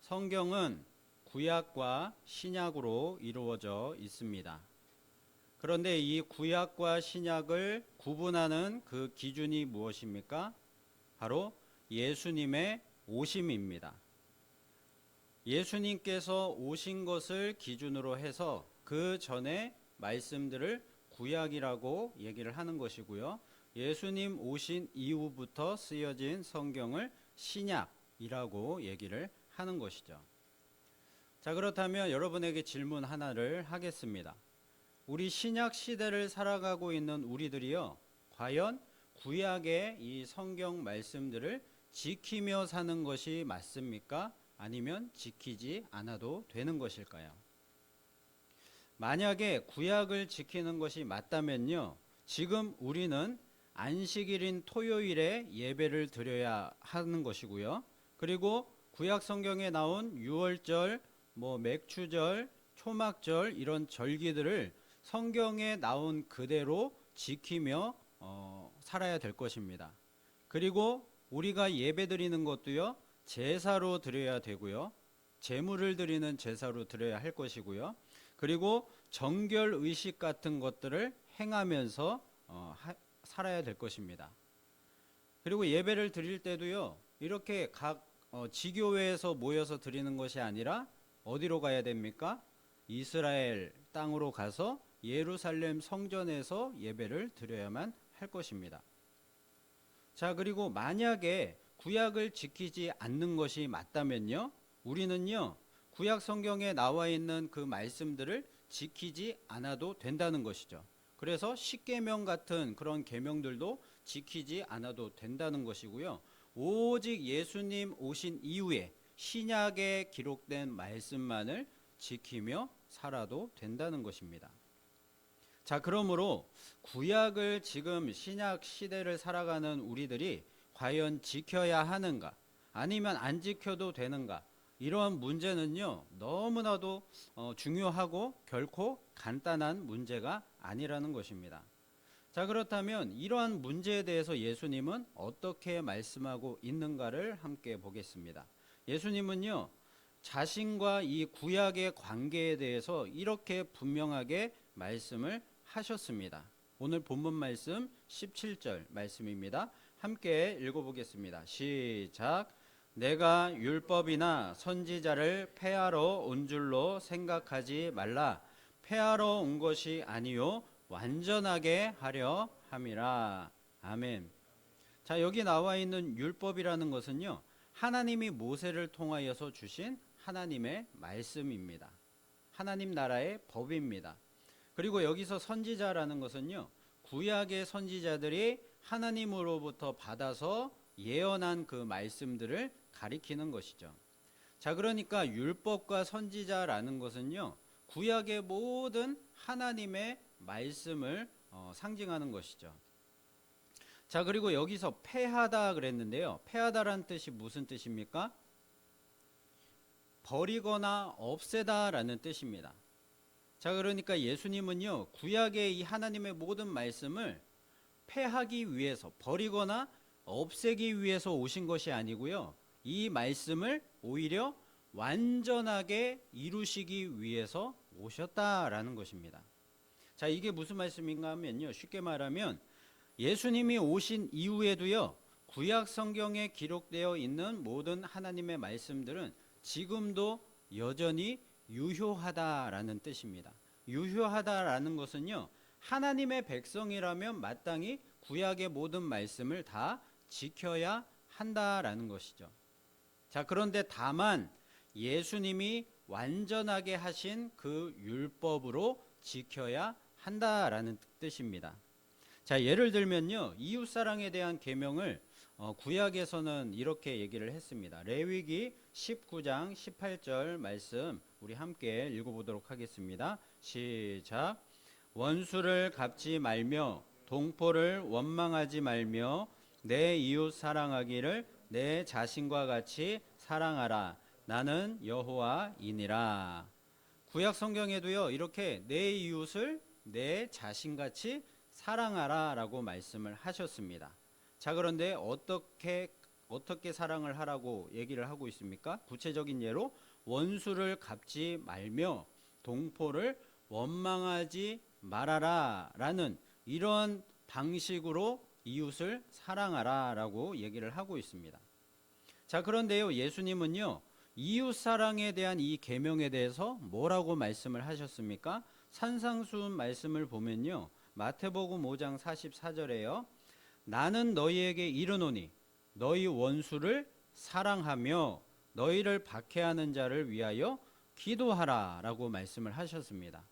성경은 구약과 신약으로 이루어져 있습니다. 그런데 이 구약과 신약을 구분하는 그 기준이 무엇입니까? 바로 예수님의 오심입니다. 예수님께서 오신 것을 기준으로 해서 그 전에 말씀들을 구약이라고 얘기를 하는 것이고요. 예수님 오신 이후부터 쓰여진 성경을 신약이라고 얘기를 하는 것이죠. 자, 그렇다면 여러분에게 질문 하나를 하겠습니다. 우리 신약 시대를 살아가고 있는 우리들이요, 과연 구약의 이 성경 말씀들을 지키며 사는 것이 맞습니까? 아니면 지키지 않아도 되는 것일까요? 만약에 구약을 지키는 것이 맞다면요, 지금 우리는 안식일인 토요일에 예배를 드려야 하는 것이고요. 그리고 구약 성경에 나온 유월절, 맥추절, 초막절 이런 절기들을 성경에 나온 그대로 지키며 살아야 될 것입니다. 그리고 우리가 예배 드리는 것도요, 제사로 드려야 되고요. 제물을 드리는 제사로 드려야 할 것이고요. 그리고 정결 의식 같은 것들을 행하면서 살아야 될 것입니다. 그리고 예배를 드릴 때도요, 이렇게 각 지교회에서 모여서 드리는 것이 아니라 어디로 가야 됩니까? 이스라엘 땅으로 가서 예루살렘 성전에서 예배를 드려야만 할 것입니다. 자, 그리고 만약에 구약을 지키지 않는 것이 맞다면요, 우리는요, 구약 성경에 나와 있는 그 말씀들을 지키지 않아도 된다는 것이죠. 그래서 십계명 같은 그런 계명들도 지키지 않아도 된다는 것이고요. 오직 예수님 오신 이후에 신약에 기록된 말씀만을 지키며 살아도 된다는 것입니다. 자, 그러므로 구약을 지금 신약 시대를 살아가는 우리들이 과연 지켜야 하는가, 아니면 안 지켜도 되는가, 이러한 문제는요, 너무나도 중요하고 결코 간단한 문제가 아니라는 것입니다. 자, 그렇다면 이러한 문제에 대해서 예수님은 어떻게 말씀하고 있는가를 함께 보겠습니다. 예수님은요, 자신과 이 구약의 관계에 대해서 이렇게 분명하게 말씀을 하셨습니다. 오늘 본문 말씀 17절 말씀입니다. 함께 읽어보겠습니다. 시작. 내가 율법이나 선지자를 폐하러 온 줄로 생각하지 말라. 폐하러 온 것이 아니요 완전하게 하려 함이라. 아멘. 자, 여기 나와 있는 율법이라는 것은요, 하나님이 모세를 통하여서 주신 하나님의 말씀입니다. 하나님 나라의 법입니다. 그리고 여기서 선지자라는 것은요, 구약의 선지자들이 하나님으로부터 받아서 예언한 그 말씀들을 가리키는 것이죠. 자, 그러니까 율법과 선지자라는 것은요, 구약의 모든 하나님의 말씀을 상징하는 것이죠. 자, 그리고 여기서 폐하다 그랬는데요, 폐하다라는 뜻이 무슨 뜻입니까? 버리거나 없애다 라는 뜻입니다. 자, 그러니까 예수님은요, 구약의 이 하나님의 모든 말씀을 폐하기 위해서, 버리거나 없애기 위해서 오신 것이 아니고요, 이 말씀을 오히려 완전하게 이루시기 위해서 오셨다라는 것입니다. 자, 이게 무슨 말씀인가 하면요, 쉽게 말하면 예수님이 오신 이후에도요, 구약 성경에 기록되어 있는 모든 하나님의 말씀들은 지금도 여전히 유효하다라는 뜻입니다. 유효하다라는 것은요, 하나님의 백성이라면 마땅히 구약의 모든 말씀을 다 지켜야 한다라는 것이죠. 자, 그런데 다만 예수님이 완전하게 하신 그 율법으로 지켜야 한다라는 뜻입니다. 자, 예를 들면요, 이웃사랑에 대한 계명을 구약에서는 이렇게 얘기를 했습니다. 레위기 19장 18절 말씀 우리 함께 읽어보도록 하겠습니다. 시작. 원수를 갚지 말며 동포를 원망하지 말며 내 이웃 사랑하기를 내 자신과 같이 사랑하라. 나는 여호와이니라. 구약 성경에도요, 이렇게 내 이웃을 내 자신같이 사랑하라 라고 말씀을 하셨습니다. 자, 그런데 어떻게 어떻게 사랑을 하라고 얘기를 하고 있습니까? 구체적인 예로 원수를 갚지 말며 동포를 원망하지 말아라 라는 이런 방식으로 이웃을 사랑하라 라고 얘기를 하고 있습니다. 자, 그런데요, 예수님은요, 이웃 사랑에 대한 이 계명에 대해서 뭐라고 말씀을 하셨습니까? 산상수훈 말씀을 보면요, 마태복음 5장 44절에요. 나는 너희에게 이르노니 너희 원수를 사랑하며 너희를 박해하는 자를 위하여 기도하라 라고 말씀을 하셨습니다.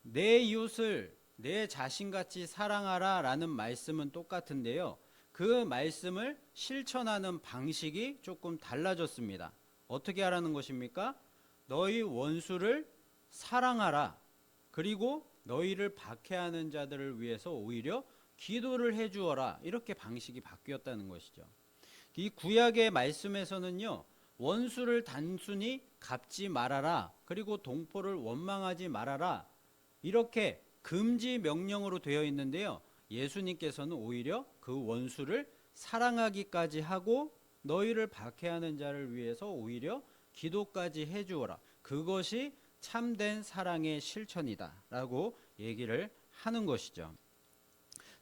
내 이웃을 내 자신같이 사랑하라 라는 말씀은 똑같은데요, 그 말씀을 실천하는 방식이 조금 달라졌습니다. 어떻게 하라는 것입니까? 너희 원수를 사랑하라. 그리고 너희를 박해하는 자들을 위해서 오히려 기도를 해주어라. 이렇게 방식이 바뀌었다는 것이죠. 이 구약의 말씀에서는요, 원수를 단순히 갚지 말아라. 그리고 동포를 원망하지 말아라. 이렇게 금지 명령으로 되어 있는데요, 예수님께서는 오히려 그 원수를 사랑하기까지 하고 너희를 박해하는 자를 위해서 오히려 기도까지 해주어라. 그것이 참된 사랑의 실천이다 라고 얘기를 하는 것이죠.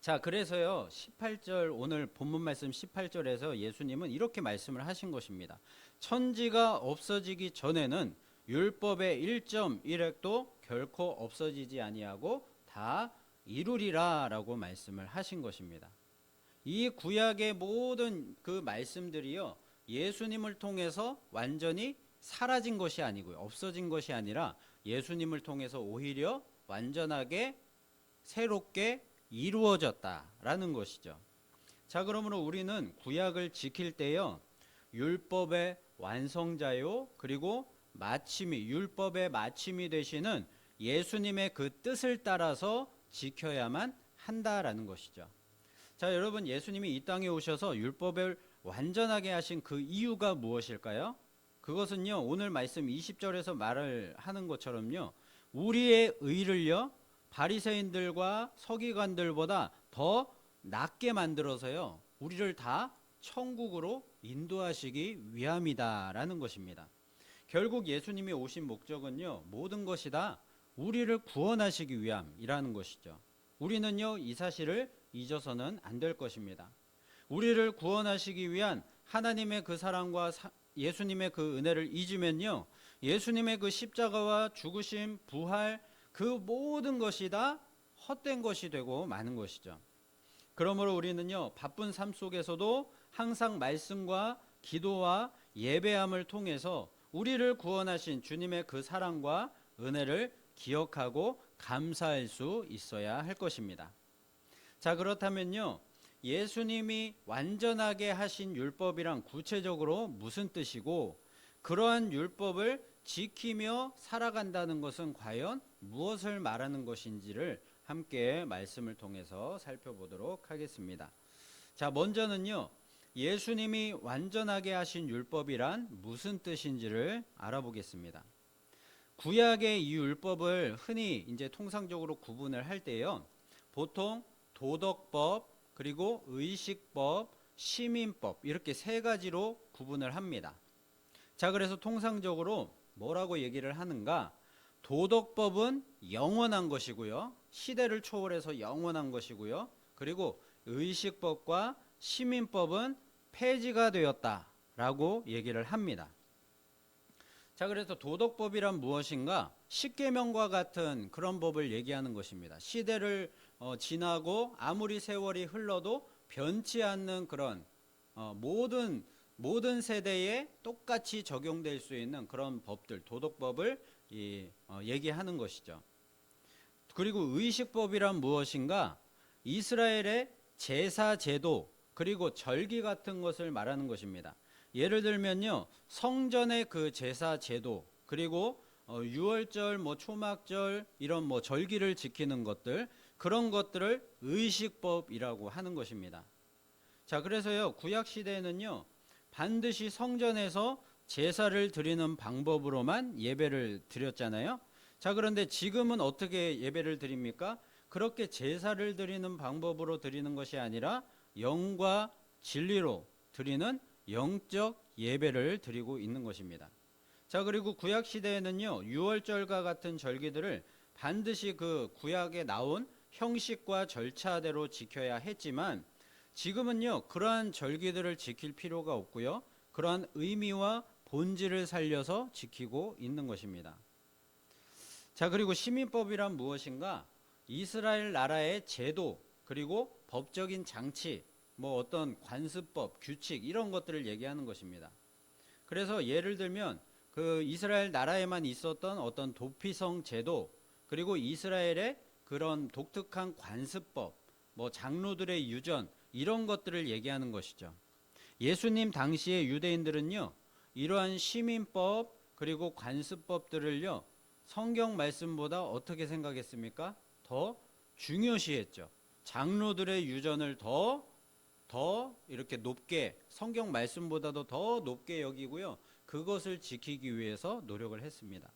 자, 그래서요 18절, 오늘 본문 말씀 18절에서 예수님은 이렇게 말씀을 하신 것입니다. 천지가 없어지기 전에는 율법의 1.1획도 결코 없어지지 아니하고 다 이루리라 라고 말씀을 하신 것입니다. 이 구약의 모든 그 말씀들이요, 예수님을 통해서 완전히 사라진 것이 아니고요, 없어진 것이 아니라 예수님을 통해서 오히려 완전하게 새롭게 이루어졌다라는 것이죠. 자, 그러므로 우리는 구약을 지킬 때요, 율법의 완성자요, 그리고 마침이, 율법의 마침이 되시는 예수님의 그 뜻을 따라서 지켜야만 한다라는 것이죠. 자, 여러분, 예수님이 이 땅에 오셔서 율법을 완전하게 하신 그 이유가 무엇일까요? 그것은요, 오늘 말씀 20절에서 말을 하는 것처럼요, 우리의 의를요, 바리새인들과 서기관들보다 더 낮게 만들어서요, 우리를 다 천국으로 인도하시기 위함이다라는 것입니다. 결국 예수님이 오신 목적은요, 모든 것이 다 우리를 구원하시기 위함이라는 것이죠. 우리는요, 이 사실을 잊어서는 안 될 것입니다. 우리를 구원하시기 위한 하나님의 그 사랑과 예수님의 그 은혜를 잊으면요, 예수님의 그 십자가와 죽으심, 부활, 그 모든 것이 다 헛된 것이 되고 마는 것이죠. 그러므로 우리는요, 바쁜 삶 속에서도 항상 말씀과 기도와 예배함을 통해서 우리를 구원하신 주님의 그 사랑과 은혜를 기억하고 감사할 수 있어야 할 것입니다. 자, 그렇다면요, 예수님이 완전하게 하신 율법이란 구체적으로 무슨 뜻이고, 그러한 율법을 지키며 살아간다는 것은 과연 무엇을 말하는 것인지를 함께 말씀을 통해서 살펴보도록 하겠습니다. 자, 먼저는요, 예수님이 완전하게 하신 율법이란 무슨 뜻인지를 알아보겠습니다. 구약의 이 율법을 흔히 이제 통상적으로 구분을 할 때요, 보통 도덕법, 그리고 의식법, 시민법, 이렇게 세 가지로 구분을 합니다. 자, 그래서 통상적으로 뭐라고 얘기를 하는가? 도덕법은 영원한 것이고요, 시대를 초월해서 영원한 것이고요, 그리고 의식법과 시민법은 폐지가 되었다라고 얘기를 합니다. 자, 그래서 도덕법이란 무엇인가? 십계명과 같은 그런 법을 얘기하는 것입니다. 시대를 지나고 아무리 세월이 흘러도 변치 않는 그런 모든 세대에 똑같이 적용될 수 있는 그런 법들, 도덕법을 얘기하는 것이죠. 그리고 의식법이란 무엇인가? 이스라엘의 제사 제도, 그리고 절기 같은 것을 말하는 것입니다. 예를 들면요, 성전의 그 제사 제도, 그리고 유월절, 초막절, 이런 절기를 지키는 것들, 그런 것들을 의식법이라고 하는 것입니다. 자, 그래서요, 구약 시대에는요, 반드시 성전에서 제사를 드리는 방법으로만 예배를 드렸잖아요. 자, 그런데 지금은 어떻게 예배를 드립니까? 그렇게 제사를 드리는 방법으로 드리는 것이 아니라 영과 진리로 드리는 영적 예배를 드리고 있는 것입니다. 자, 그리고 구약 시대에는요, 유월절과 같은 절기들을 반드시 그 구약에 나온 형식과 절차대로 지켜야 했지만 지금은요, 그러한 절기들을 지킬 필요가 없고요, 그러한 의미와 본질을 살려서 지키고 있는 것입니다. 자, 그리고 시민법이란 무엇인가? 이스라엘 나라의 제도, 그리고 법적인 장치, 뭐 어떤 관습법, 규칙 이런 것들을 얘기하는 것입니다. 그래서 예를 들면 그 이스라엘 나라에만 있었던 어떤 도피성 제도, 그리고 이스라엘의 그런 독특한 관습법, 뭐 장로들의 유전 이런 것들을 얘기하는 것이죠. 예수님 당시의 유대인들은요, 이러한 시민법 그리고 관습법들을요, 성경 말씀보다 어떻게 생각했습니까? 더 중요시했죠. 장로들의 유전을 더 이렇게 높게, 성경 말씀보다도 더 높게 여기고요, 그것을 지키기 위해서 노력을 했습니다.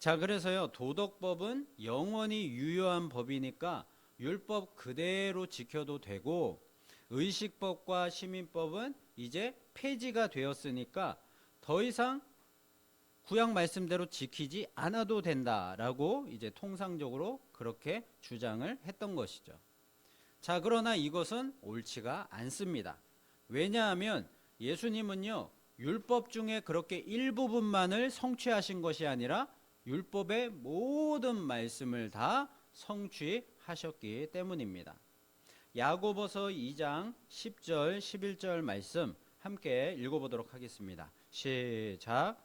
자, 그래서요, 도덕법은 영원히 유효한 법이니까 율법 그대로 지켜도 되고, 의식법과 시민법은 이제 폐지가 되었으니까 더 이상 구약 말씀대로 지키지 않아도 된다라고 이제 통상적으로 그렇게 주장을 했던 것이죠. 자, 그러나 이것은 옳지가 않습니다. 왜냐하면 예수님은요, 율법 중에 그렇게 일부분만을 성취하신 것이 아니라 율법의 모든 말씀을 다 성취하셨기 때문입니다. 야고보서 2장 10절 11절 말씀 함께 읽어보도록 하겠습니다. 시작.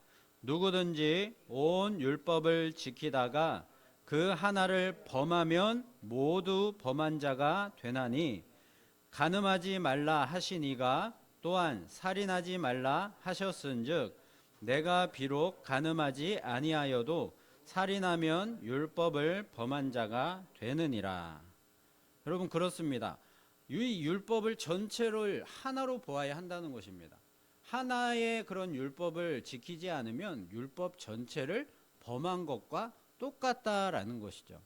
누구든지 온 율법을 지키다가 그 하나를 범하면 모두 범한 자가 되나니, 간음하지 말라 하시니가 또한 살인하지 말라 하셨은즉 내가 비록 간음하지 아니하여도 살인하면 율법을 범한 자가 되느니라. 여러분, 그렇습니다. 이 율법을 전체를 하나로 보아야 한다는 것입니다. 하나의 그런 율법을 지키지 않으면 율법 전체를 범한 것과 똑같다라는 것이죠.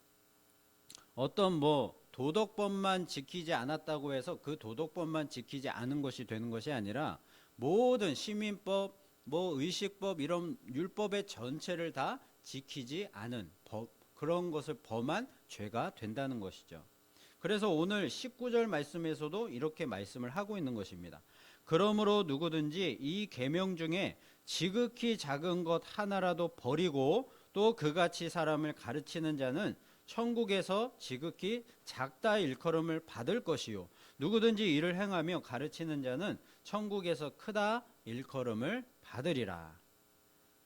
어떤 뭐 도덕법만 지키지 않았다고 해서 그 도덕법만 지키지 않은 것이 되는 것이 아니라 모든 시민법, 뭐 의식법 이런 율법의 전체를 다 지키지 않은 법, 그런 것을 범한 죄가 된다는 것이죠. 그래서 오늘 19절 말씀에서도 이렇게 말씀을 하고 있는 것입니다. 그러므로 누구든지 이 계명 중에 지극히 작은 것 하나라도 버리고 또 그같이 사람을 가르치는 자는 천국에서 지극히 작다 일컬음을 받을 것이요, 누구든지 이를 행하며 가르치는 자는 천국에서 크다 일컬음을 받으리라.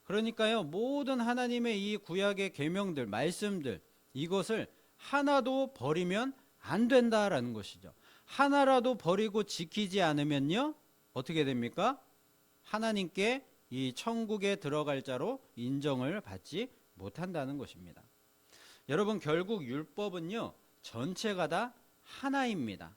그러니까요, 모든 하나님의 이 구약의 계명들, 말씀들, 이것을 하나도 버리면 안 된다라는 것이죠. 하나라도 버리고 지키지 않으면요, 어떻게 됩니까? 하나님께 이 천국에 들어갈 자로 인정을 받지 못한다는 것입니다. 여러분, 결국 율법은요, 전체가 다 하나입니다.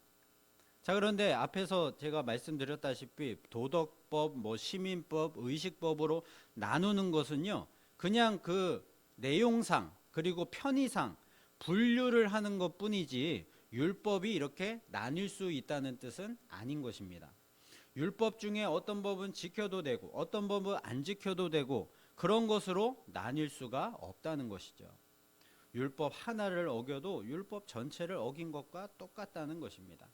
자, 그런데 앞에서 제가 말씀드렸다시피 도덕법, 뭐 시민법, 의식법으로 나누는 것은요, 그냥 그 내용상 그리고 편의상 분류를 하는 것뿐이지 율법이 이렇게 나뉠 수 있다는 뜻은 아닌 것입니다. 율법 중에 어떤 법은 지켜도 되고 어떤 법은 안 지켜도 되고 그런 것으로 나뉠 수가 없다는 것이죠. 율법 하나를 어겨도 율법 전체를 어긴 것과 똑같다는 것입니다.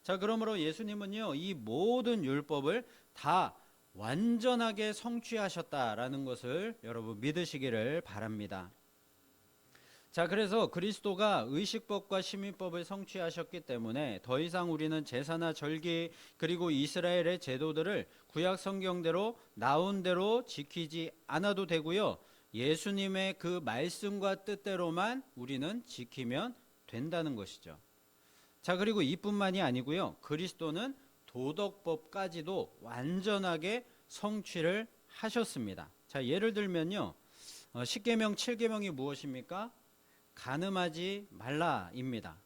자, 그러므로 예수님은요, 이 모든 율법을 다 완전하게 성취하셨다라는 것을 여러분 믿으시기를 바랍니다. 자, 그래서 그리스도가 의식법과 시민법을 성취하셨기 때문에 더 이상 우리는 제사나 절기 그리고 이스라엘의 제도들을 구약 성경대로 나온 대로 지키지 않아도 되고요, 예수님의 그 말씀과 뜻대로만 우리는 지키면 된다는 것이죠. 자, 그리고 이뿐만이 아니고요, 그리스도는 도덕법까지도 완전하게 성취를 하셨습니다. 자, 예를 들면요, 10계명 7계명이 무엇입니까? 간음하지 말라입니다.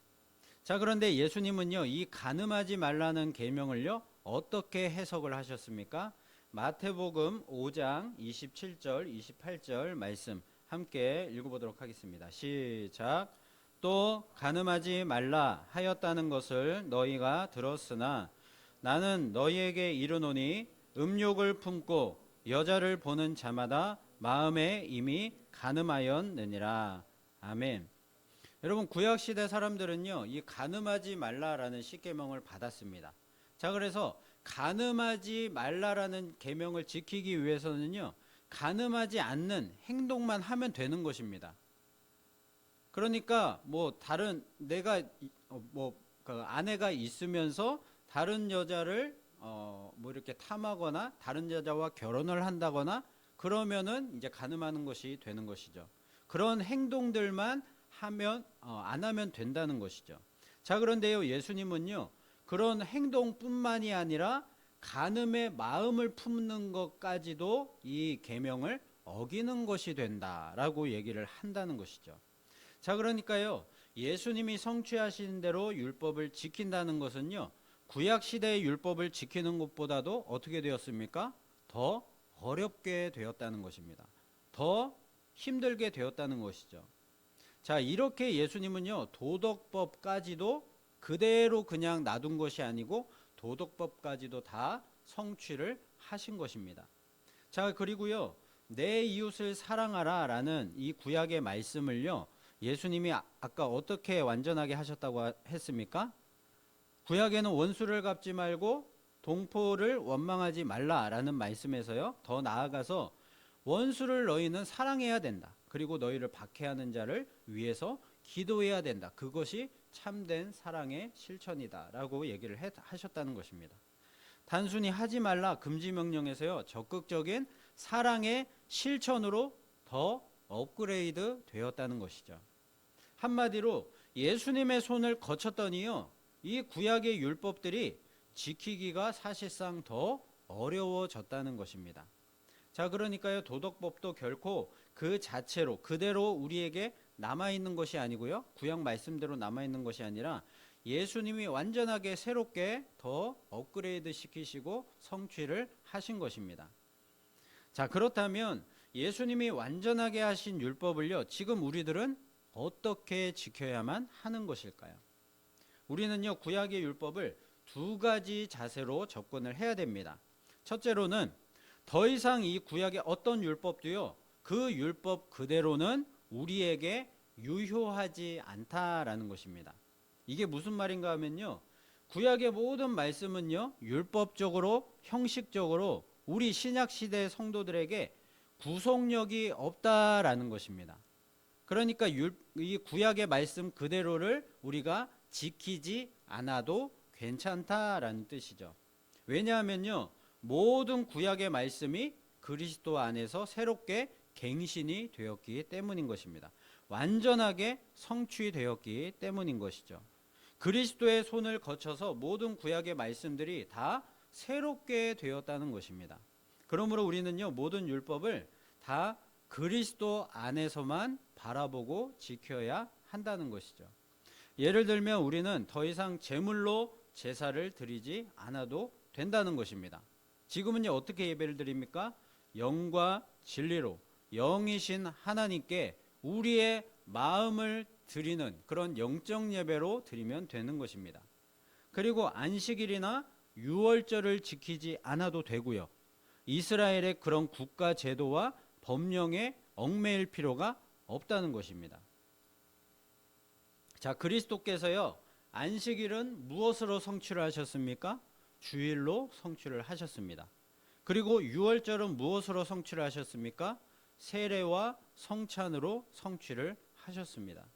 자, 그런데 예수님은요, 이 간음하지 말라는 계명을요, 어떻게 해석을 하셨습니까? 마태복음 5장 27절 28절 말씀 함께 읽어보도록 하겠습니다. 시작. 또 간음하지 말라 하였다는 것을 너희가 들었으나 나는 너희에게 이르노니 음욕을 품고 여자를 보는 자마다 마음에 이미 간음하였느니라. 아멘. 여러분, 구약 시대 사람들은요, 이 간음하지 말라라는 십계명을 받았습니다. 자, 그래서 간음하지 말라라는 계명을 지키기 위해서는요, 간음하지 않는 행동만 하면 되는 것입니다. 그러니까 뭐 다른 내가 그 아내가 있으면서 다른 여자를 뭐 이렇게 탐하거나 다른 여자와 결혼을 한다거나 그러면은 이제 간음하는 것이 되는 것이죠. 그런 행동들만 하면 안 하면 된다는 것이죠. 자, 그런데요, 예수님은요, 그런 행동뿐만이 아니라 간음의 마음을 품는 것까지도 이 계명을 어기는 것이 된다라고 얘기를 한다는 것이죠. 자, 그러니까요, 예수님이 성취하신 대로 율법을 지킨다는 것은요, 구약 시대의 율법을 지키는 것보다도 어떻게 되었습니까? 더 어렵게 되었다는 것입니다. 더 힘들게 되었다는 것이죠. 자, 이렇게 예수님은요, 도덕법까지도 그대로 그냥 놔둔 것이 아니고 도덕법까지도 다 성취를 하신 것입니다. 자, 그리고요, 내 이웃을 사랑하라 라는 이 구약의 말씀을요, 예수님이 아까 어떻게 완전하게 하셨다고 했습니까? 구약에는 원수를 갚지 말고 동포를 원망하지 말라라는 말씀에서요, 더 나아가서 원수를 너희는 사랑해야 된다. 그리고 너희를 박해하는 자를 위해서 기도해야 된다. 그것이 참된 사랑의 실천이다라고 얘기를 하셨다는 것입니다. 단순히 하지 말라 금지 명령에서요, 적극적인 사랑의 실천으로 더 업그레이드 되었다는 것이죠. 한마디로 예수님의 손을 거쳤더니요, 이 구약의 율법들이 지키기가 사실상 더 어려워졌다는 것입니다. 자, 그러니까요, 도덕법도 결코 그 자체로 그대로 우리에게 남아있는 것이 아니고요, 구약 말씀대로 남아있는 것이 아니라 예수님이 완전하게 새롭게 더 업그레이드 시키시고 성취를 하신 것입니다. 자, 그렇다면 예수님이 완전하게 하신 율법을요, 지금 우리들은 어떻게 지켜야만 하는 것일까요? 우리는요, 구약의 율법을 두 가지 자세로 접근을 해야 됩니다. 첫째로는 더 이상 이 구약의 어떤 율법도요, 그 율법 그대로는 우리에게 유효하지 않다라는 것입니다. 이게 무슨 말인가 하면요, 구약의 모든 말씀은요, 율법적으로 형식적으로 우리 신약 시대 성도들에게 구속력이 없다라는 것입니다. 그러니까 이 구약의 말씀 그대로를 우리가 지키지 않아도 괜찮다라는 뜻이죠. 왜냐하면요, 모든 구약의 말씀이 그리스도 안에서 새롭게 갱신이 되었기 때문인 것입니다. 완전하게 성취되었기 때문인 것이죠. 그리스도의 손을 거쳐서 모든 구약의 말씀들이 다 새롭게 되었다는 것입니다. 그러므로 우리는요, 모든 율법을 다 그리스도 안에서만 바라보고 지켜야 한다는 것이죠. 예를 들면 우리는 더 이상 제물로 제사를 드리지 않아도 된다는 것입니다. 지금은요, 어떻게 예배를 드립니까? 영과 진리로 영이신 하나님께 우리의 마음을 드리는 그런 영적 예배로 드리면 되는 것입니다. 그리고 안식일이나 유월절을 지키지 않아도 되고요, 이스라엘의 그런 국가 제도와 법령에 얽매일 필요가 없다는 것입니다. 자, 그리스도께서요, 안식일은 무엇으로 성취를 하셨습니까? 주일로 성취를 하셨습니다. 그리고 유월절은 무엇으로 성취를 하셨습니까? 세례와 성찬으로 성취를 하셨습니다.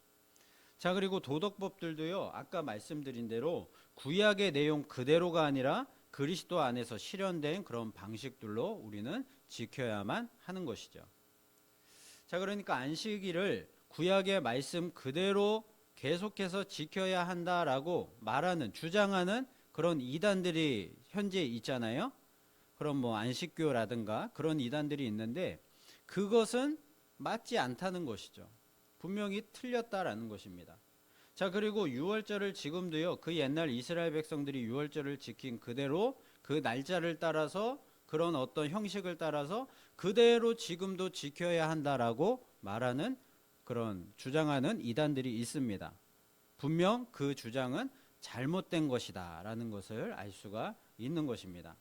자, 그리고 도덕법들도요, 아까 말씀드린 대로 구약의 내용 그대로가 아니라 그리스도 안에서 실현된 그런 방식들로 우리는 지켜야만 하는 것이죠. 자, 그러니까 안식일을 구약의 말씀 그대로 계속해서 지켜야 한다라고 말하는, 주장하는 그런 이단들이 현재 있잖아요. 그럼 뭐 안식교라든가 그런 이단들이 있는데 그것은 맞지 않다는 것이죠. 분명히 틀렸다라는 것입니다. 자, 그리고 유월절을 지금도요, 그 옛날 이스라엘 백성들이 유월절을 지킨 그대로 그 날짜를 따라서 그런 어떤 형식을 따라서 그대로 지금도 지켜야 한다라고 말하는 그런 주장하는 이단들이 있습니다. 분명 그 주장은 잘못된 것이다 라는 것을 알 수가 있는 것입니다.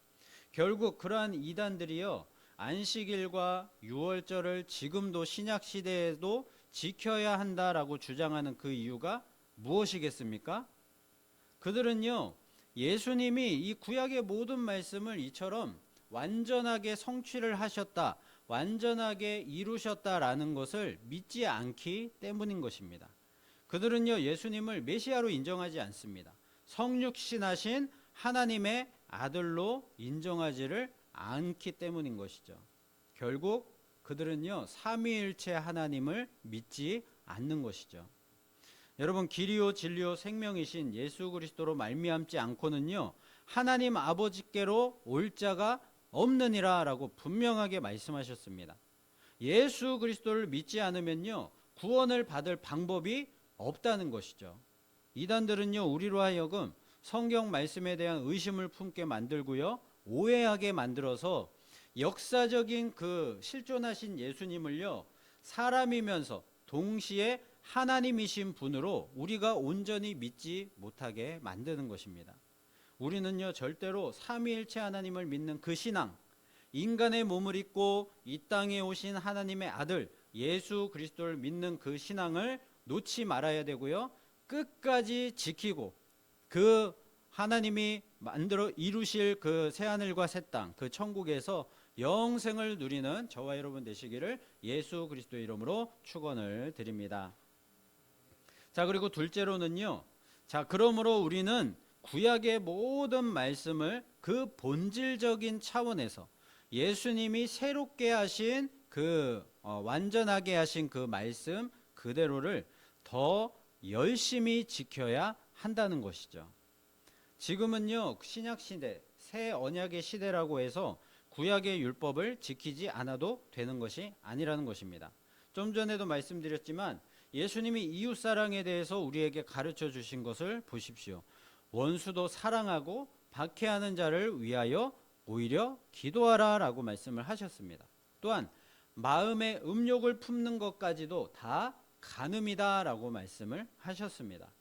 결국 그러한 이단들이요, 안식일과 유월절을 지금도 신약 시대에도 지켜야 한다라고 주장하는 그 이유가 무엇이겠습니까? 그들은요, 예수님이 이 구약의 모든 말씀을 이처럼 완전하게 성취를 하셨다, 완전하게 이루셨다라는 것을 믿지 않기 때문인 것입니다. 그들은요, 예수님을 메시아로 인정하지 않습니다. 성육신하신 하나님의 아들로 인정하지를 않기 때문인 것이죠. 결국 그들은요, 삼위일체 하나님을 믿지 않는 것이죠. 여러분, 길이요 진리요 생명이신 예수 그리스도로 말미암지 않고는요, 하나님 아버지께로 올 자가 없느니라 라고 분명하게 말씀하셨습니다. 예수 그리스도를 믿지 않으면요, 구원을 받을 방법이 없다는 것이죠. 이단들은요, 우리로 하여금 성경 말씀에 대한 의심을 품게 만들고요, 오해하게 만들어서 역사적인 그 실존하신 예수님을요, 사람이면서 동시에 하나님이신 분으로 우리가 온전히 믿지 못하게 만드는 것입니다. 우리는요, 절대로 삼위일체 하나님을 믿는 그 신앙, 인간의 몸을 입고 이 땅에 오신 하나님의 아들 예수 그리스도를 믿는 그 신앙을 놓지 말아야 되고요, 끝까지 지키고 그 하나님이 만들어 이루실 그 새하늘과 새 땅, 그 천국에서 영생을 누리는 저와 여러분 되시기를 예수 그리스도의 이름으로 축원을 드립니다. 자, 그리고 둘째로는요, 자, 그러므로 우리는 구약의 모든 말씀을 그 본질적인 차원에서 예수님이 새롭게 하신 그 완전하게 하신 그 말씀 그대로를 더 열심히 지켜야 한다는 것이죠. 지금은요, 신약 시대, 새 언약의 시대라고 해서 구약의 율법을 지키지 않아도 되는 것이 아니라는 것입니다. 좀 전에도 말씀드렸지만 예수님이 이웃사랑에 대해서 우리에게 가르쳐 주신 것을 보십시오. 원수도 사랑하고 박해하는 자를 위하여 오히려 기도하라 라고 말씀을 하셨습니다. 또한 마음의 음욕을 품는 것까지도 다 간음이다 라고 말씀을 하셨습니다.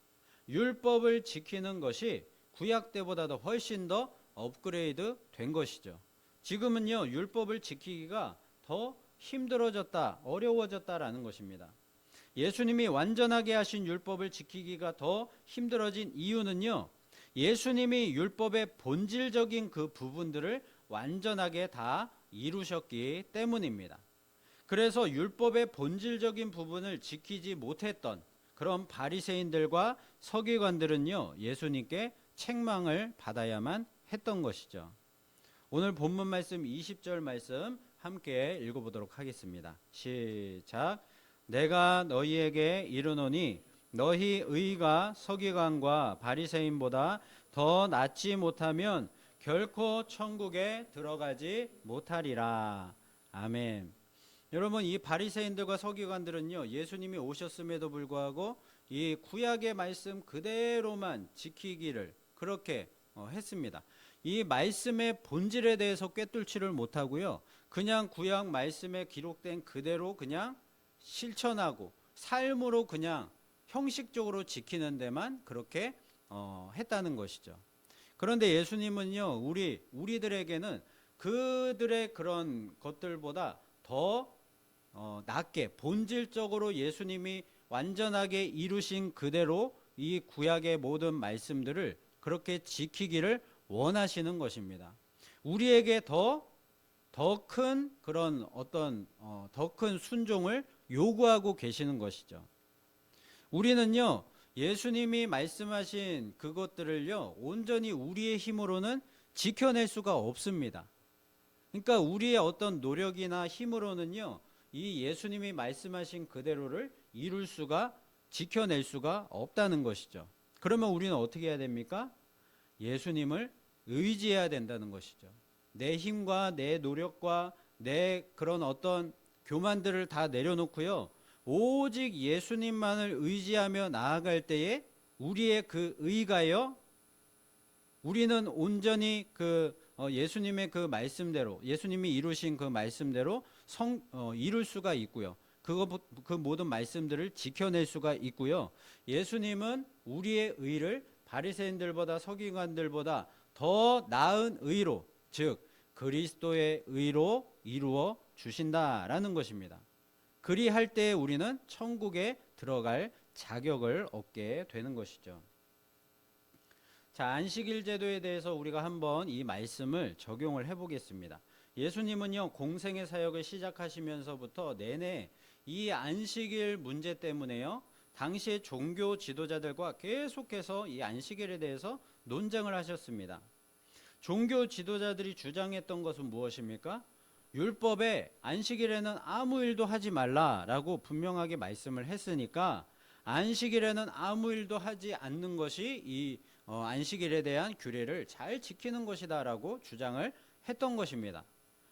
율법을 지키는 것이 구약 때보다도 훨씬 더 업그레이드 된 것이죠. 지금은요, 율법을 지키기가 더 힘들어졌다, 어려워졌다라는 것입니다. 예수님이 완전하게 하신 율법을 지키기가 더 힘들어진 이유는요, 예수님이 율법의 본질적인 그 부분들을 완전하게 다 이루셨기 때문입니다. 그래서 율법의 본질적인 부분을 지키지 못했던 그런 바리새인들과 서기관들은요, 예수님께 책망을 받아야만 했던 것이죠. 오늘 본문 말씀 20절 말씀 함께 읽어보도록 하겠습니다. 시작. 내가 너희에게 이르노니 너희 의가 서기관과 바리새인보다 더 낫지 못하면 결코 천국에 들어가지 못하리라. 아멘. 여러분, 이 바리새인들과 서기관들은요, 예수님이 오셨음에도 불구하고 이 구약의 말씀 그대로만 지키기를 그렇게 했습니다. 이 말씀의 본질에 대해서 꿰뚫지를 못하고요, 그냥 구약 말씀에 기록된 그대로 그냥 실천하고 삶으로 그냥 형식적으로 지키는 데만 그렇게 했다는 것이죠. 그런데 예수님은요, 우리들에게는 그들의 그런 것들보다 더 낮게 본질적으로 예수님이 완전하게 이루신 그대로 이 구약의 모든 말씀들을 그렇게 지키기를 원하시는 것입니다. 우리에게 더 큰 그런 어떤 더 큰 순종을 요구하고 계시는 것이죠. 우리는요, 예수님이 말씀하신 그것들을요, 온전히 우리의 힘으로는 지켜낼 수가 없습니다. 그러니까 우리의 어떤 노력이나 힘으로는요, 이 예수님이 말씀하신 그대로를 이룰 수가, 지켜낼 수가 없다는 것이죠. 그러면 우리는 어떻게 해야 됩니까? 예수님을 의지해야 된다는 것이죠. 내 힘과 내 노력과 내 그런 어떤 교만들을 다 내려놓고요, 오직 예수님만을 의지하며 나아갈 때에 우리의 그 의가요, 우리는 온전히 그 예수님의 그 말씀대로, 예수님이 이루신 그 말씀대로 이룰 수가 있고요. 그 모든 말씀들을 지켜낼 수가 있고요. 예수님은 우리의 의를 바리새인들보다 서기관들보다 더 나은 의로, 즉 그리스도의 의로 이루어 주신다라는 것입니다. 그리할 때 우리는 천국에 들어갈 자격을 얻게 되는 것이죠. 자, 안식일 제도에 대해서 우리가 한번 이 말씀을 적용을 해보겠습니다. 예수님은요, 공생의 사역을 시작하시면서부터 내내 이 안식일 문제 때문에요, 당시의 종교 지도자들과 계속해서 이 안식일에 대해서 논쟁을 하셨습니다. 종교 지도자들이 주장했던 것은 무엇입니까? 율법에 안식일에는 아무 일도 하지 말라라고 분명하게 말씀을 했으니까 안식일에는 아무 일도 하지 않는 것이 이 안식일에 대한 규례를 잘 지키는 것이다라고 주장을 했던 것입니다.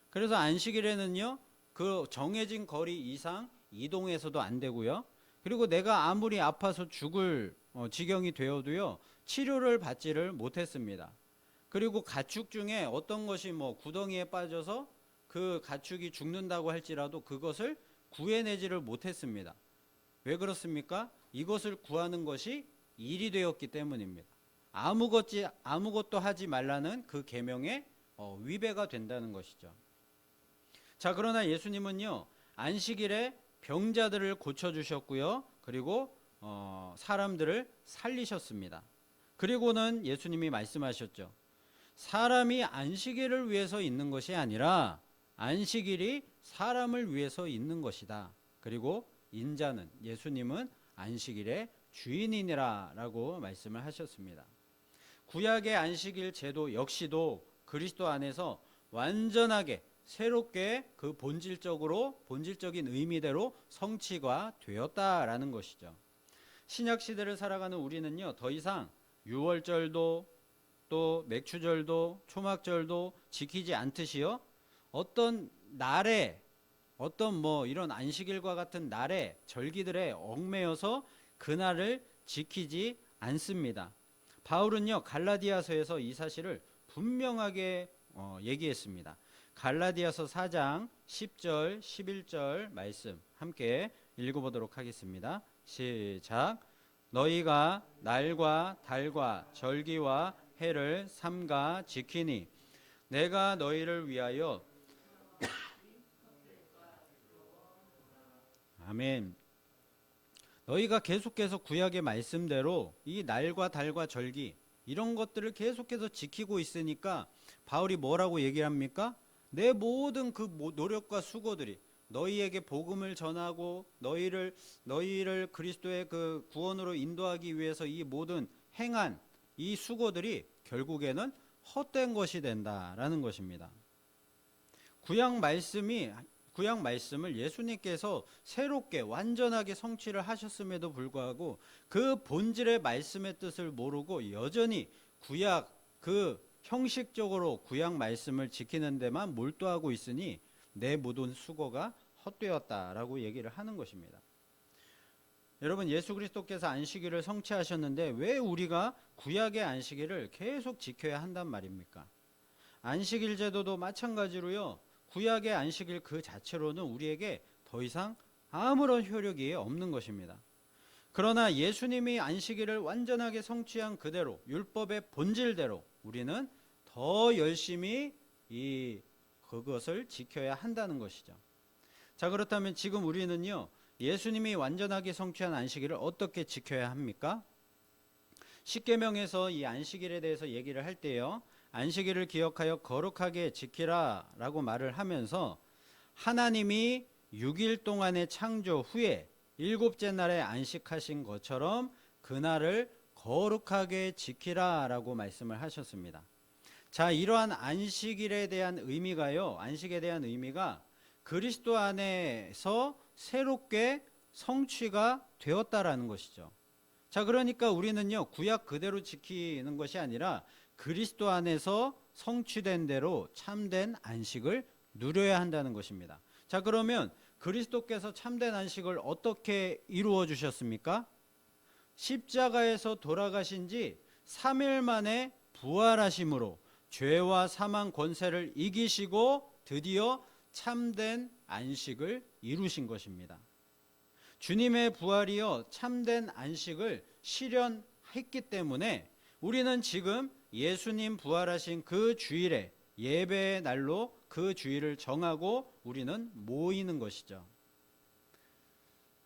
그래서 안식일에는요, 그 정해진 거리 이상 이동해서도 안 되고요. 그리고 내가 아무리 아파서 죽을 지경이 되어도요, 치료를 받지를 못했습니다. 그리고 가축 중에 어떤 것이 구덩이에 빠져서 그 가축이 죽는다고 할지라도 그것을 구해내지를 못했습니다. 왜 그렇습니까? 이것을 구하는 것이 일이 되었기 때문입니다. 아무것도 하지 말라는 그 계명에 위배가 된다는 것이죠. 자, 그러나 예수님은요, 안식일에 병자들을 고쳐주셨고요, 그리고 사람들을 살리셨습니다. 그리고는 예수님이 말씀하셨죠. 사람이 안식일을 위해서 있는 것이 아니라 안식일이 사람을 위해서 있는 것이다. 그리고 인자는, 예수님은 안식일의 주인이니라 라고 말씀을 하셨습니다. 구약의 안식일 제도 역시도 그리스도 안에서 완전하게 새롭게 그 본질적인 의미대로 성취가 되었다라는 것이죠. 신약 시대를 살아가는 우리는요, 더 이상 유월절도 또 맥추절도 초막절도 지키지 않듯이요, 어떤 날에 이런 안식일과 같은 날에 절기들에 얽매여서 그날을 지키지 않습니다. 바울은요, 갈라디아서에서 이 사실을 분명하게 얘기했습니다. 갈라디아서 4장 10절 11절 말씀 함께 읽어보도록 하겠습니다. 시작. 너희가 날과 달과 절기와 해를 삼가 지키니 내가 너희를 위하여 아멘. 너희가 계속해서 구약의 말씀대로 이 날과 달과 절기 이런 것들을 계속해서 지키고 있으니까 바울이 뭐라고 얘기를 합니까? 내 모든 그 노력과 수고들이 너희에게 복음을 전하고 너희를 그리스도의 그 구원으로 인도하기 위해서 이 모든 행한 이 수고들이 결국에는 헛된 것이 된다라는 것입니다. 구약 말씀을 예수님께서 새롭게 완전하게 성취를 하셨음에도 불구하고 그 본질의 말씀의 뜻을 모르고 여전히 구약 그 형식적으로 구약 말씀을 지키는 데만 몰두하고 있으니 내 모든 수고가 헛되었다라고 얘기를 하는 것입니다. 여러분, 예수 그리스도께서 안식일을 성취하셨는데 왜 우리가 구약의 안식일을 계속 지켜야 한단 말입니까? 안식일 제도도 마찬가지로요, 구약의 안식일 그 자체로는 우리에게 더 이상 아무런 효력이 없는 것입니다. 그러나 예수님이 안식일을 완전하게 성취한 그대로 율법의 본질대로 우리는 더 열심히 그것을 지켜야 한다는 것이죠. 자, 그렇다면 지금 우리는요, 예수님이 완전하게 성취한 안식일을 어떻게 지켜야 합니까? 십계명에서 이 안식일에 대해서 얘기를 할 때요, 안식일을 기억하여 거룩하게 지키라 라고 말을 하면서 하나님이 6일 동안의 창조 후에 일곱째 날에 안식하신 것처럼 그날을 거룩하게 지키라 라고 말씀을 하셨습니다. 자, 이러한 안식에 대한 의미가 그리스도 안에서 새롭게 성취가 되었다라는 것이죠. 자, 그러니까 우리는요, 구약 그대로 지키는 것이 아니라 그리스도 안에서 성취된 대로 참된 안식을 누려야 한다는 것입니다. 자, 그러면 그리스도께서 참된 안식을 어떻게 이루어 주셨습니까? 십자가에서 돌아가신 지 3일 만에 부활하심으로 죄와 사망 권세를 이기시고 드디어 참된 안식을 이루신 것입니다. 주님의 부활이요, 참된 안식을 실현했기 때문에 우리는 지금 예수님 부활하신 그 주일에 예배의 날로 그 주일을 정하고 우리는 모이는 것이죠.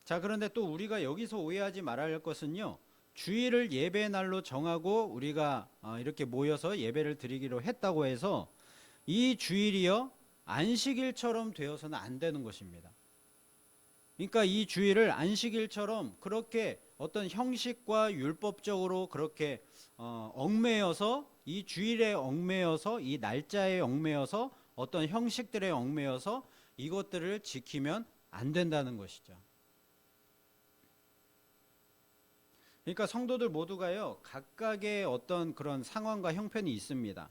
자, 그런데 또 우리가 여기서 오해하지 말아야 할 것은요, 주일을 예배의 날로 정하고 우리가 이렇게 모여서 예배를 드리기로 했다고 해서 이 주일이요 안식일처럼 되어서는 안 되는 것입니다. 그러니까 이 주일을 안식일처럼 그렇게 어떤 형식과 율법적으로 그렇게 얽매여서 이 주일에 얽매여서 이 날짜에 얽매여서 어떤 형식들에 얽매여서 이것들을 지키면 안 된다는 것이죠. 그러니까 성도들 모두가요 각각의 어떤 그런 상황과 형편이 있습니다.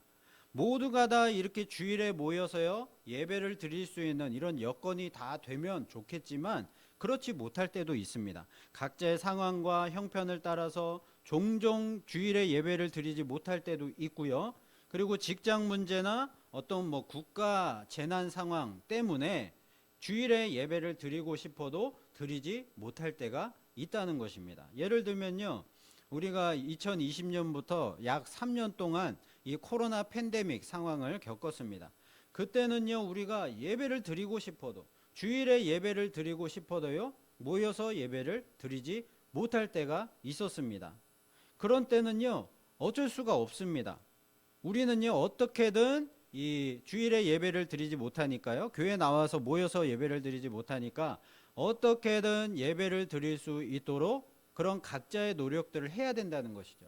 모두가 다 이렇게 주일에 모여서요 예배를 드릴 수 있는 이런 여건이 다 되면 좋겠지만 그렇지 못할 때도 있습니다. 각자의 상황과 형편을 따라서 종종 주일에 예배를 드리지 못할 때도 있고요. 그리고 직장 문제나 어떤 뭐 국가 재난 상황 때문에 주일에 예배를 드리고 싶어도 드리지 못할 때가 있다는 것입니다. 예를 들면요, 우리가 2020년부터 약 3년 동안 이 코로나 팬데믹 상황을 겪었습니다. 그때는요 우리가 예배를 드리고 싶어도 주일에 예배를 드리고 싶어도요 모여서 예배를 드리지 못할 때가 있었습니다. 그런 때는요 어쩔 수가 없습니다. 우리는요 어떻게든 이 주일에 예배를 드리지 못하니까요 교회 나와서 모여서 예배를 드리지 못하니까 어떻게든 예배를 드릴 수 있도록 그런 각자의 노력들을 해야 된다는 것이죠.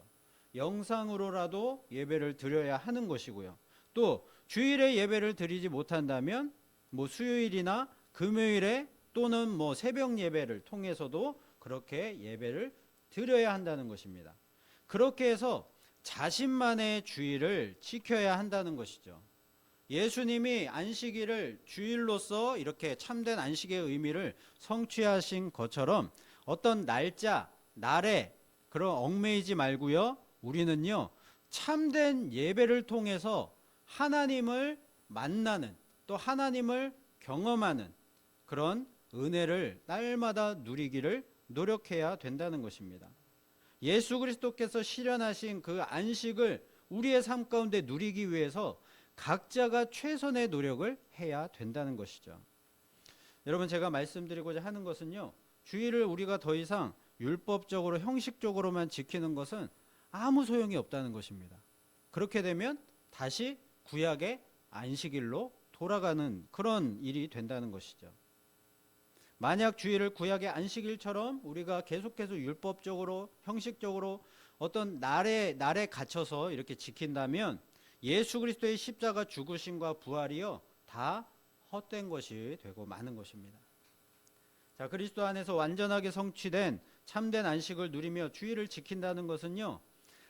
영상으로라도 예배를 드려야 하는 것이고요. 또 주일에 예배를 드리지 못한다면 뭐 수요일이나 금요일에 또는 뭐 새벽 예배를 통해서도 그렇게 예배를 드려야 한다는 것입니다. 그렇게 해서 자신만의 주일을 지켜야 한다는 것이죠. 예수님이 안식일을 주일로서 이렇게 참된 안식의 의미를 성취하신 것처럼 어떤 날짜, 날에 그런 얽매이지 말고요. 우리는요 참된 예배를 통해서 하나님을 만나는 또 하나님을 경험하는 그런 은혜를 날마다 누리기를 노력해야 된다는 것입니다. 예수 그리스도께서 실현하신 그 안식을 우리의 삶 가운데 누리기 위해서 각자가 최선의 노력을 해야 된다는 것이죠. 여러분 제가 말씀드리고자 하는 것은요 주일을 우리가 더 이상 율법적으로 형식적으로만 지키는 것은 아무 소용이 없다는 것입니다. 그렇게 되면 다시 구약의 안식일로 돌아가는 그런 일이 된다는 것이죠. 만약 주일을 구약의 안식일처럼 우리가 계속해서 율법적으로 형식적으로 어떤 날에 갇혀서 이렇게 지킨다면 예수 그리스도의 십자가 죽으심과 부활이요 다 헛된 것이 되고 마는 것입니다. 자, 그리스도 안에서 완전하게 성취된 참된 안식을 누리며 주일을 지킨다는 것은요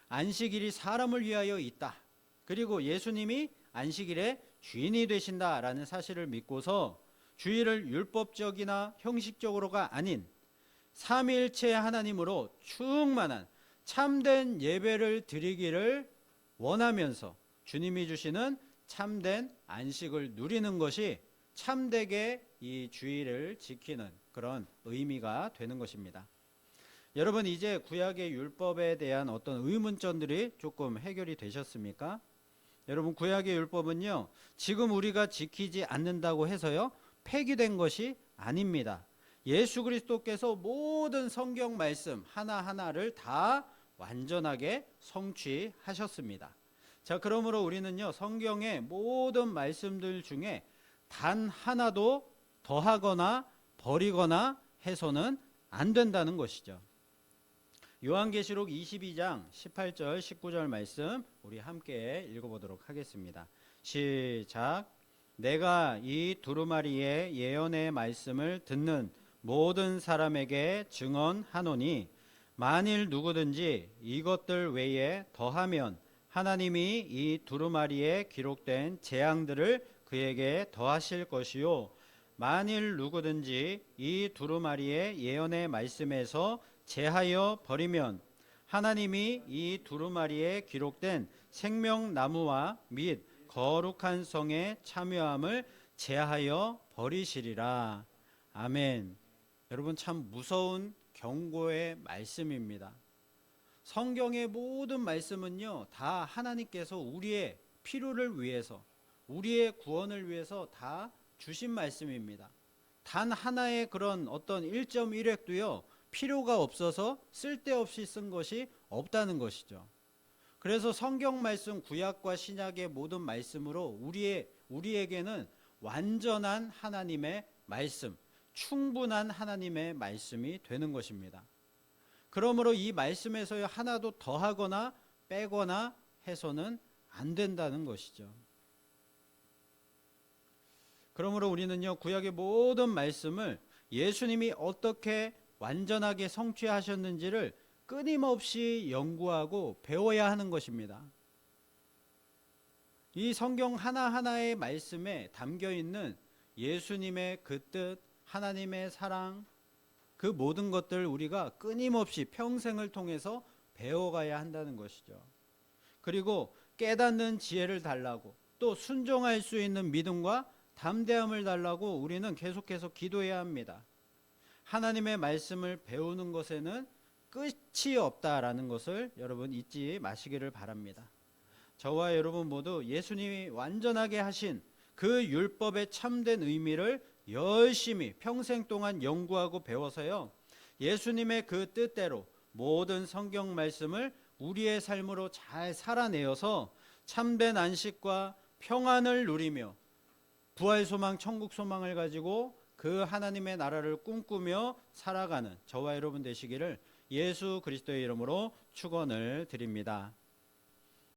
안식일이 사람을 위하여 있다. 그리고 예수님이 안식일의 주인이 되신다라는 사실을 믿고서 주일을 율법적이나 형식적으로가 아닌 삼위일체 하나님으로 충만한 참된 예배를 드리기를 원하면서 주님이 주시는 참된 안식을 누리는 것이 참되게 이 주일을 지키는 그런 의미가 되는 것입니다. 여러분 이제 구약의 율법에 대한 어떤 의문점들이 조금 해결이 되셨습니까? 여러분 구약의 율법은요 지금 우리가 지키지 않는다고 해서요 폐기된 것이 아닙니다. 예수 그리스도께서 모든 성경 말씀 하나하나를 다 완전하게 성취하셨습니다. 자, 그러므로 우리는요 성경의 모든 말씀들 중에 단 하나도 더하거나 버리거나 해서는 안 된다는 것이죠. 요한계시록 22장 18절 19절 말씀 우리 함께 읽어보도록 하겠습니다. 시작. 내가 이 두루마리의 예언의 말씀을 듣는 모든 사람에게 증언하노니 만일 누구든지 이것들 외에 더하면 하나님이 이 두루마리에 기록된 재앙들을 그에게 더하실 것이요 만일 누구든지 이 두루마리의 예언의 말씀에서 제하여 버리면 하나님이 이 두루마리에 기록된 생명나무와 및 거룩한 성의 참여함을 제하여 버리시리라. 아멘. 여러분 참 무서운 경고의 말씀입니다. 성경의 모든 말씀은요, 다 하나님께서 우리의 필요를 위해서, 우리의 구원을 위해서 다 주신 말씀입니다. 단 하나의 그런 어떤 1.1획도요, 필요가 없어서 쓸데없이 쓴 것이 없다는 것이죠. 그래서 성경 말씀, 구약과 신약의 모든 말씀으로 우리에게는 완전한 하나님의 말씀, 충분한 하나님의 말씀이 되는 것입니다. 그러므로 이 말씀에서 하나도 더하거나 빼거나 해서는 안 된다는 것이죠. 그러므로 우리는요, 구약의 모든 말씀을 예수님이 어떻게 완전하게 성취하셨는지를 끊임없이 연구하고 배워야 하는 것입니다. 이 성경 하나하나의 말씀에 담겨 있는 예수님의 그 뜻, 하나님의 사랑, 그 모든 것들을 우리가 끊임없이 평생을 통해서 배워가야 한다는 것이죠. 그리고 깨닫는 지혜를 달라고, 또 순종할 수 있는 믿음과 담대함을 달라고 우리는 계속해서 기도해야 합니다. 하나님의 말씀을 배우는 것에는 끝이 없다라는 것을 여러분 잊지 마시기를 바랍니다. 저와 여러분 모두 예수님이 완전하게 하신 그 율법의 참된 의미를 열심히 평생 동안 연구하고 배워서요, 예수님의 그 뜻대로 모든 성경 말씀을 우리의 삶으로 잘 살아내어서 참된 안식과 평안을 누리며 부활 소망, 천국 소망을 가지고 그 하나님의 나라를 꿈꾸며 살아가는 저와 여러분 되시기를 예수 그리스도의 이름으로 축원을 드립니다.